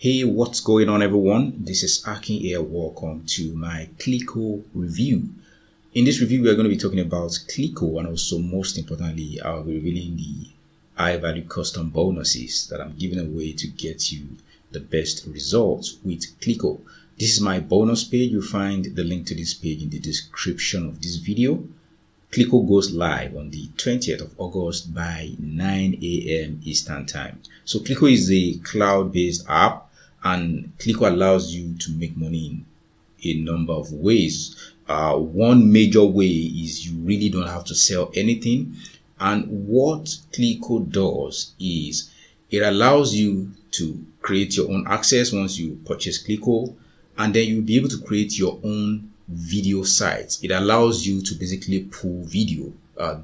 Hey, what's going on, everyone? This is Akin here. Welcome to my Clicko review. In this review, we are going to be talking about Clicko, and also, most importantly, I'll be revealing the high-value custom bonuses that I'm giving away to get you the best results with Clicko. This is my bonus page. You'll find the link to this page in the description of this video. Clicko goes live on the 20th of August by 9 a.m. Eastern Time. So Clicko is a cloud-based app, and Clicko allows you to make money in a number of ways. One major way is you really don't have to sell anything. And what Clicko does is it allows you to create your own access once you purchase Clicko, and then you'll be able to create your own video sites. It allows you to basically pull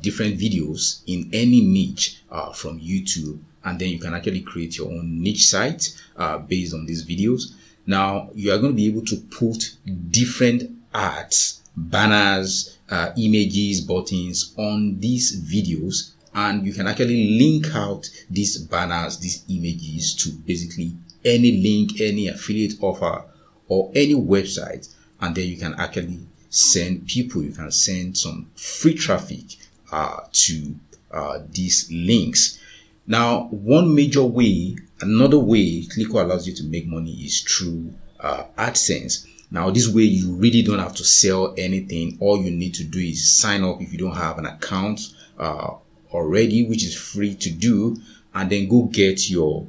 different videos in any niche from YouTube, and then you can actually create your own niche site based on these videos. Now you are going to be able to put different ads, banners, images, buttons on these videos, and you can actually link out these banners, these images to basically any link, any affiliate offer, or any website, and then you can actually send some free traffic to these links. Now, another way Clicko allows you to make money is through AdSense. Now, this way you really don't have to sell anything. All you need to do is sign up if you don't have an account already, which is free to do, and then go get your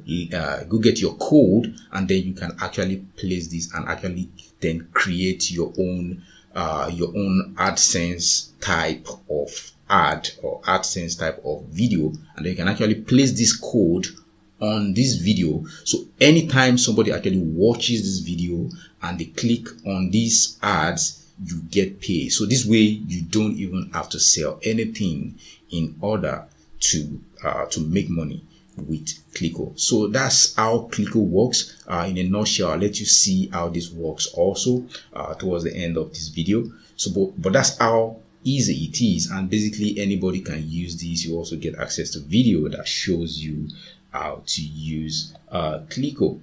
code, and then you can actually place this and actually then create your own AdSense type of ad or AdSense type of video, and then you can actually place this code on this video. So anytime somebody actually watches this video and they click on these ads, you get paid. So this way you don't even have to sell anything in order to make money with Clicko. So that's how Clicko works in a nutshell. I'll let you see how this works also towards the end of this video. So but that's how easy it is, and basically anybody can use this. You also get access to video that shows you how to use Clicko.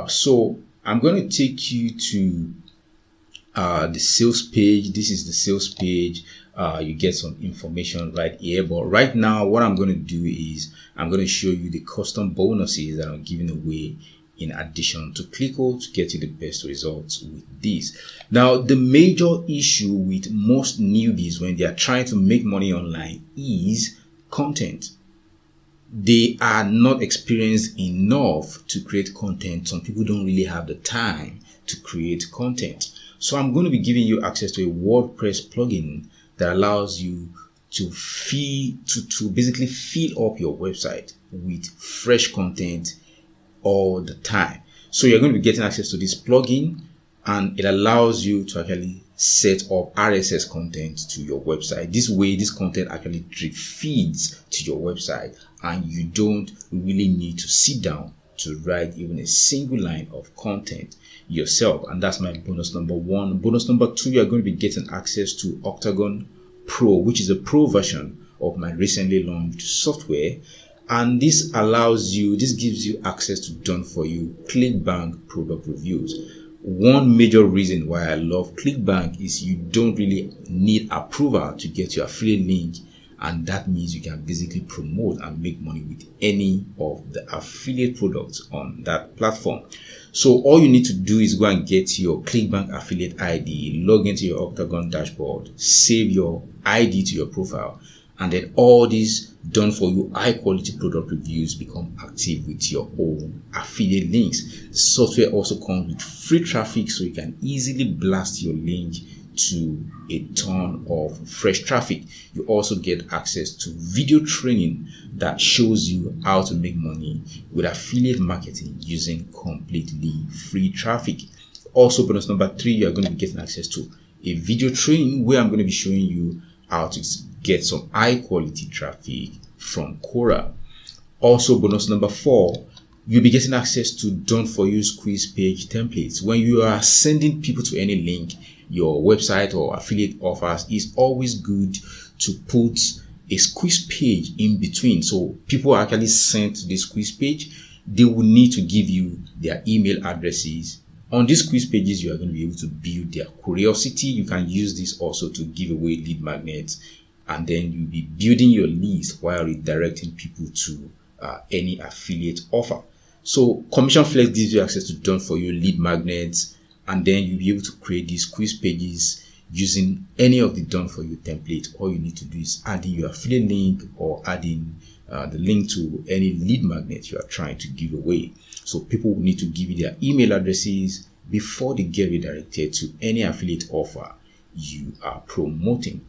So I'm going to take you to the sales page. This is the sales page. You get some information right here, but right now what I'm going to do is I'm going to show you the custom bonuses that I'm giving away in addition to Clicko to get you the best results with this. Now, the major issue with most newbies when they are trying to make money online is content. They are not experienced enough to create content. Some people don't really have the time to create content. So I'm going to be giving you access to a WordPress plugin that allows you to basically fill up your website with fresh content all the time. So you're going to be getting access to this plugin, and it allows you to actually set up RSS content to your website. This way, this content actually drip feeds to your website, and you don't really need to sit down to write even a single line of content yourself. And that's my bonus number one. Bonus number two, you're going to be getting access to Octagon Pro, which is a pro version of my recently launched software. And this gives you access to done for you ClickBank product reviews. One major reason why I love ClickBank is you don't really need approval to get your affiliate link, and that means you can basically promote and make money with any of the affiliate products on that platform. So all you need to do is go and get your ClickBank affiliate ID, log into your Octagon dashboard, save your ID to your profile, and then all these done for you high quality product reviews become active with your own affiliate links. The software also comes with free traffic, so you can easily blast your link to a ton of fresh traffic. You also get access to video training that shows you how to make money with affiliate marketing using completely free traffic. Also, bonus number three, you're going to be getting access to a video training where I'm going to be showing you how to get some high quality traffic from Quora. Also, bonus number four, you'll be getting access to done for you squeeze page templates. When you are sending people to any link, your website or affiliate offers, it's always good to put a squeeze page in between. So people are actually sent to this squeeze page. they will need to give you their email addresses. On these quiz pages, you are going to be able to build their curiosity. You can use this also to give away lead magnets, and then you'll be building your list while redirecting people to any affiliate offer. So Commission Flex gives you access to done for you lead magnets, and then you'll be able to create these quiz pages using any of the done for you template. All you need to do is adding your affiliate link or adding the link to any lead magnet you are trying to give away. So people will need to give you their email addresses before they get redirected to any affiliate offer you are promoting.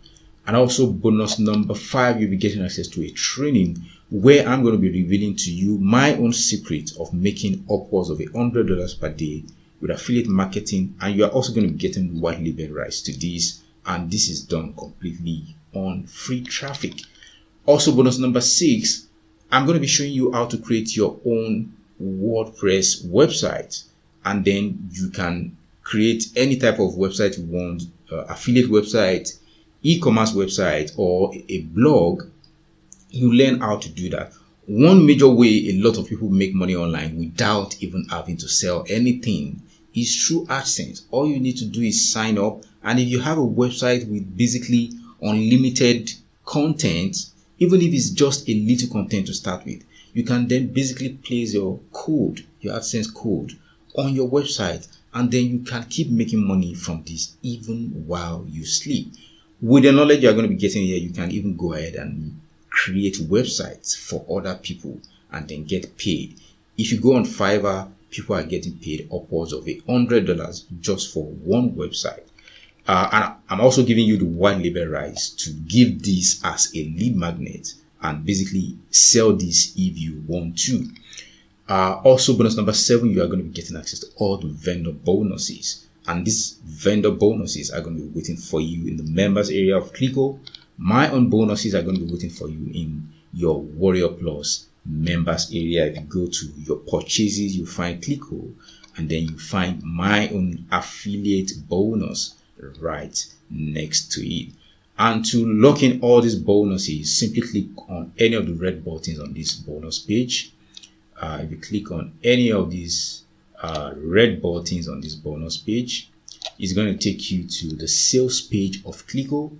And also bonus number 5, you'll be getting access to a training where I'm going to be revealing to you my own secret of making upwards of $100 per day with affiliate marketing. And you are also going to be getting white label rights to this. And this is done completely on free traffic. Also bonus number 6, I'm going to be showing you how to create your own WordPress website. And then you can create any type of website you want, affiliate website, e-commerce website, or a blog. You learn how to do that. One major way a lot of people make money online without even having to sell anything is through AdSense. All you need to do is sign up, and if you have a website with basically unlimited content, even if it's just a little content to start with, you can then basically place your code, your AdSense code, on your website, and then you can keep making money from this even while you sleep. With the knowledge you're going to be getting here, you can even go ahead and create websites for other people and then get paid. If you go on Fiverr, people are getting paid upwards of $100 just for one website. And I'm also giving you the white label rights to give this as a lead magnet and basically sell this if you want to. Also, bonus number 7, you are going to be getting access to all the vendor bonuses. And these vendor bonuses are going to be waiting for you in the members area of Clicko. My own bonuses are going to be waiting for you in your Warrior Plus members area. If you go to your purchases, you find Clicko, and then you find my own affiliate bonus right next to it. And to lock in all these bonuses, simply click on any of the red buttons on this bonus page. If you click on any of these red buttons on this bonus page, it's going to take you to the sales page of Clicko,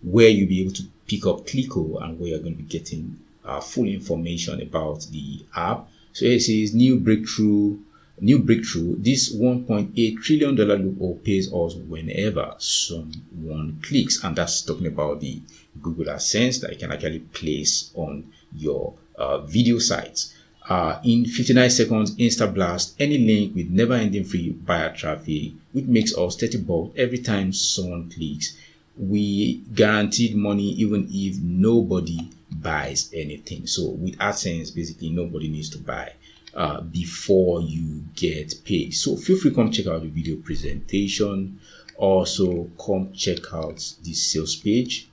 where you'll be able to pick up Clicko and where you're going to be getting full information about the app. So it says new breakthrough. This $1.8 trillion loophole pays us whenever someone clicks, and that's talking about the Google AdSense that you can actually place on your video sites. In 59 seconds, Insta blast any link with never-ending free buyer traffic, which makes us $30 every time someone clicks. We guaranteed money even if nobody buys anything. So with AdSense, basically nobody needs to buy before you get paid. So feel free to come check out the video presentation. Also come check out this sales page.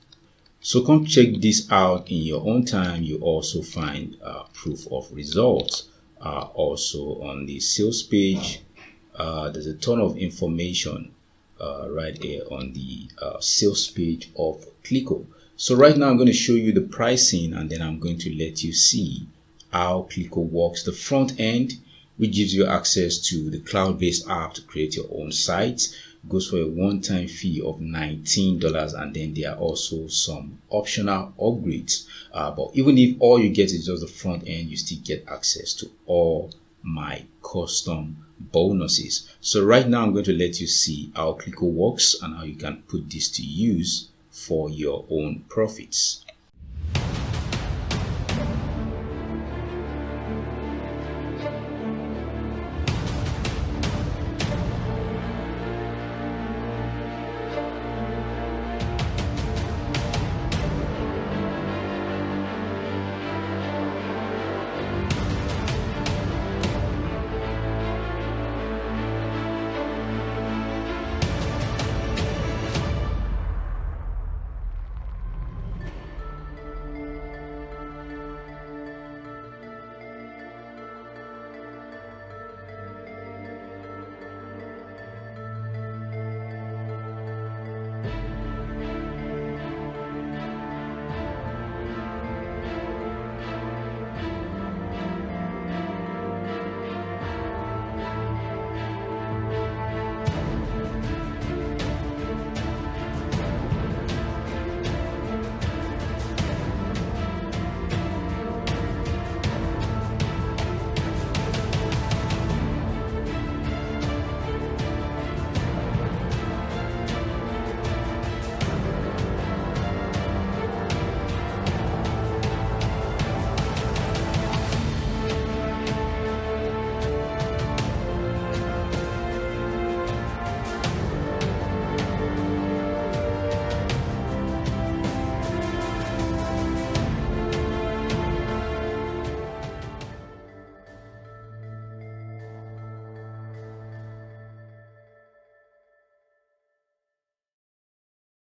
So come check this out in your own time. You also find proof of results also on the sales page. There's a ton of information right here on the sales page of Clicko. So right now I'm going to show you the pricing, and then I'm going to let you see how Clicko works. The front end, which gives you access to the cloud-based app to create your own site, goes for a one-time fee of $19, and then there are also some optional upgrades. But even if all you get is just the front end, you still get access to all my custom bonuses. So right now I'm going to let you see how Clicko works and how you can put this to use for your own profits.